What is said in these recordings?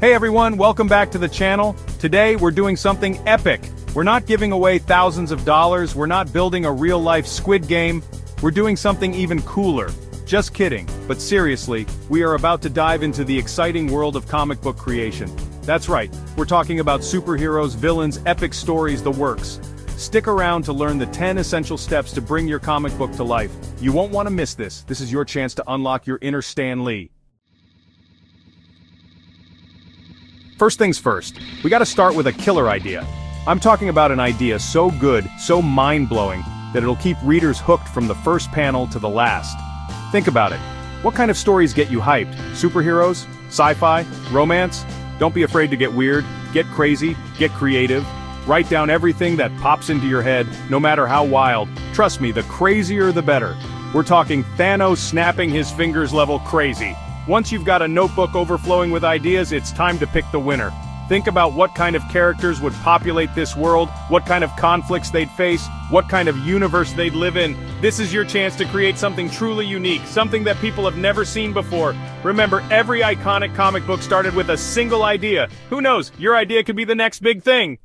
Hey everyone, welcome back to the channel. Today we're doing something epic. We're not giving away thousands of dollars, we're not building a real-life Squid Game. We're doing something even cooler. Just kidding, but seriously, we are about to dive into the exciting world of comic book creation. That's right, we're talking about superheroes, villains, epic stories, the works. Stick around to learn the 10 essential steps to bring your comic book to life. You won't want to miss this. This is your chance to unlock your inner Stan Lee. First things first, we gotta start with a killer idea. I'm talking about an idea so good, so mind-blowing, that it'll keep readers hooked from the first panel to the last. Think about it. What kind of stories get you hyped? Superheroes? Sci-fi? Romance? Don't be afraid to get weird, get crazy, get creative. Write down everything that pops into your head, no matter how wild. Trust me, the crazier the better. We're talking Thanos snapping his fingers level crazy. Once you've got a notebook overflowing with ideas, it's time to pick the winner. Think about what kind of characters would populate this world, what kind of conflicts they'd face, what kind of universe they'd live in. This is your chance to create something truly unique, something that people have never seen before. Remember, every iconic comic book started with a single idea. Who knows, your idea could be the next big thing.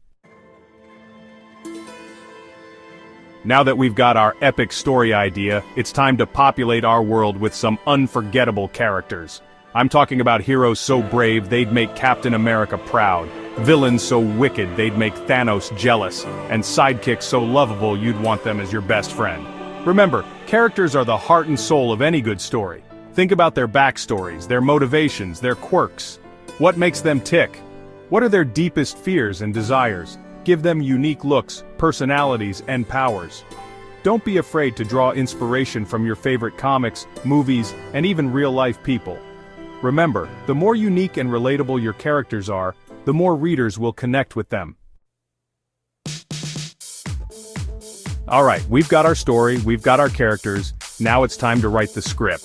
Now that we've got our epic story idea, it's time to populate our world with some unforgettable characters. I'm talking about heroes so brave they'd make Captain America proud, villains so wicked they'd make Thanos jealous, and sidekicks so lovable you'd want them as your best friend. Remember, characters are the heart and soul of any good story. Think about their backstories, their motivations, their quirks. What makes them tick? What are their deepest fears and desires? Give them unique looks, personalities, and powers. Don't be afraid to draw inspiration from your favorite comics, movies, and even real-life people. Remember, the more unique and relatable your characters are, the more readers will connect with them. Alright, we've got our story, we've got our characters, now it's time to write the script.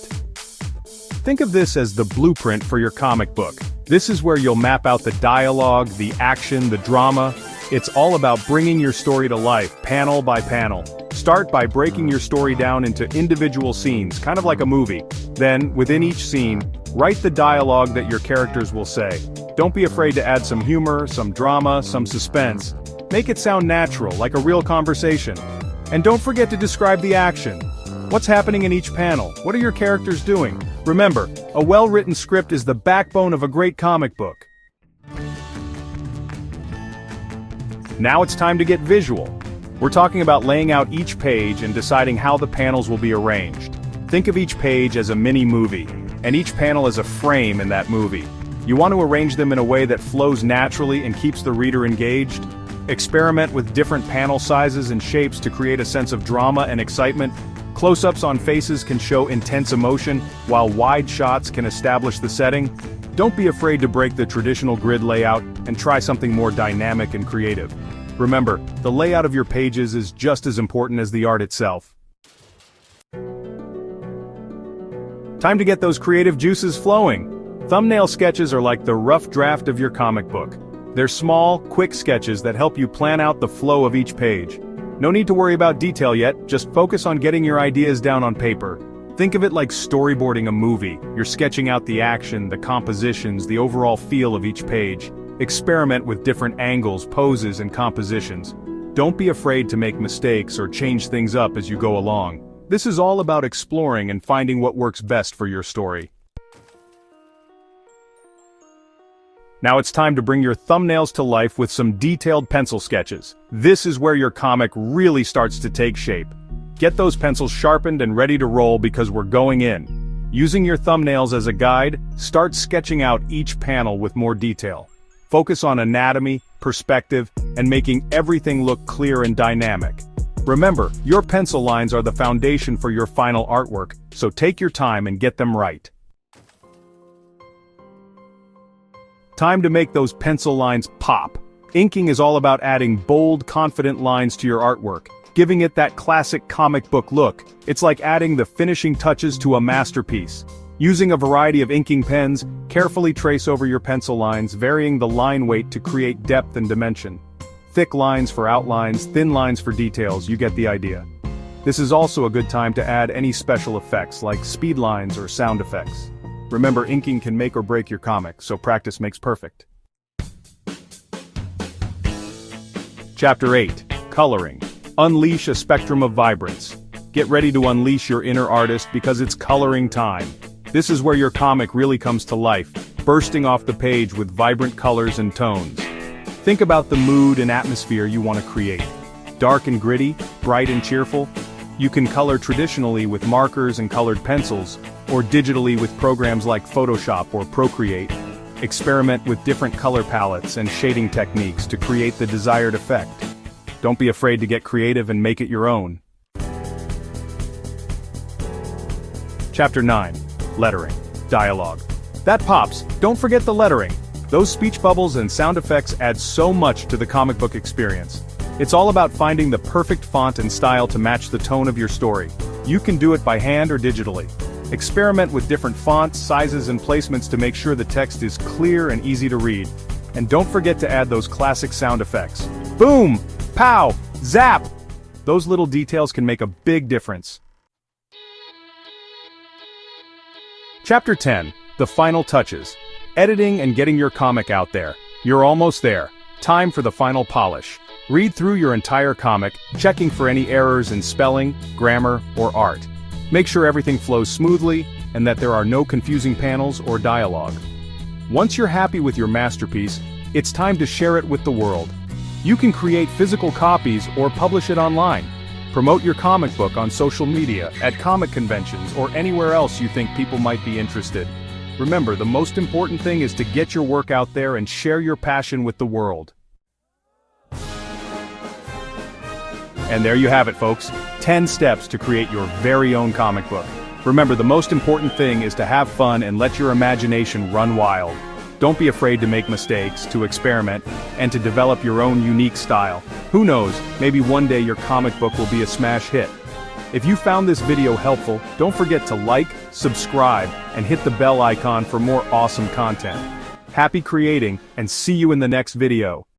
Think of this as the blueprint for your comic book. This is where you'll map out the dialogue, the action, the drama. It's all about bringing your story to life, panel by panel. Start by breaking your story down into individual scenes, kind of like a movie. Then, within each scene, write the dialogue that your characters will say. Don't be afraid to add some humor, some drama, some suspense. Make it sound natural, like a real conversation. And don't forget to describe the action. What's happening in each panel? What are your characters doing? Remember, a well-written script is the backbone of a great comic book. Now it's time to get visual. We're talking about laying out each page and deciding how the panels will be arranged. Think of each page as a mini-movie, and each panel as a frame in that movie. You want to arrange them in a way that flows naturally and keeps the reader engaged. Experiment with different panel sizes and shapes to create a sense of drama and excitement. Close-ups on faces can show intense emotion, while wide shots can establish the setting. Don't be afraid to break the traditional grid layout and try something more dynamic and creative. Remember, the layout of your pages is just as important as the art itself. Time to get those creative juices flowing. Thumbnail sketches are like the rough draft of your comic book. They're small, quick sketches that help you plan out the flow of each page. No need to worry about detail yet, just focus on getting your ideas down on paper. Think of it like storyboarding a movie. You're sketching out the action, the compositions, the overall feel of each page. Experiment with different angles, poses, and compositions. Don't be afraid to make mistakes or change things up as you go along. This is all about exploring and finding what works best for your story. Now it's time to bring your thumbnails to life with some detailed pencil sketches. This is where your comic really starts to take shape. Get those pencils sharpened and ready to roll because we're going in. Using your thumbnails as a guide, start sketching out each panel with more detail. Focus on anatomy, perspective, and making everything look clear and dynamic. Remember, your pencil lines are the foundation for your final artwork, so take your time and get them right. Time to make those pencil lines pop. Inking is all about adding bold, confident lines to your artwork, giving it that classic comic book look. It's like adding the finishing touches to a masterpiece. Using a variety of inking pens, carefully trace over your pencil lines, varying the line weight to create depth and dimension. Thick lines for outlines, thin lines for details, you get the idea. This is also a good time to add any special effects like speed lines or sound effects. Remember, inking can make or break your comic, so practice makes perfect. Chapter 8. Coloring. Unleash a spectrum of vibrance. Get ready to unleash your inner artist because it's coloring time. This is where your comic really comes to life, bursting off the page with vibrant colors and tones. Think about the mood and atmosphere you want to create. Dark and gritty, bright and cheerful? You can color traditionally with markers and colored pencils, or digitally with programs like Photoshop or Procreate. Experiment with different color palettes and shading techniques to create the desired effect. Don't be afraid to get creative and make it your own. Chapter 9. Lettering. Dialogue. That pops, don't forget the lettering. Those speech bubbles and sound effects add so much to the comic book experience. It's all about finding the perfect font and style to match the tone of your story. You can do it by hand or digitally. Experiment with different fonts, sizes and placements to make sure the text is clear and easy to read. And don't forget to add those classic sound effects. Boom! Pow! Zap! Those little details can make a big difference. Chapter 10. The final touches. Editing and getting your comic out there. You're almost there. Time for the final polish. Read through your entire comic, checking for any errors in spelling, grammar, or art. Make sure everything flows smoothly, and that there are no confusing panels or dialogue. Once you're happy with your masterpiece, it's time to share it with the world. You can create physical copies or publish it online. Promote your comic book on social media, at comic conventions, or anywhere else you think people might be interested. Remember, the most important thing is to get your work out there and share your passion with the world. And there you have it, folks. 10 steps to create your very own comic book. Remember, the most important thing is to have fun and let your imagination run wild. Don't be afraid to make mistakes, to experiment, and to develop your own unique style. Who knows, maybe one day your comic book will be a smash hit. If you found this video helpful, don't forget to like, subscribe, and hit the bell icon for more awesome content. Happy creating, and see you in the next video.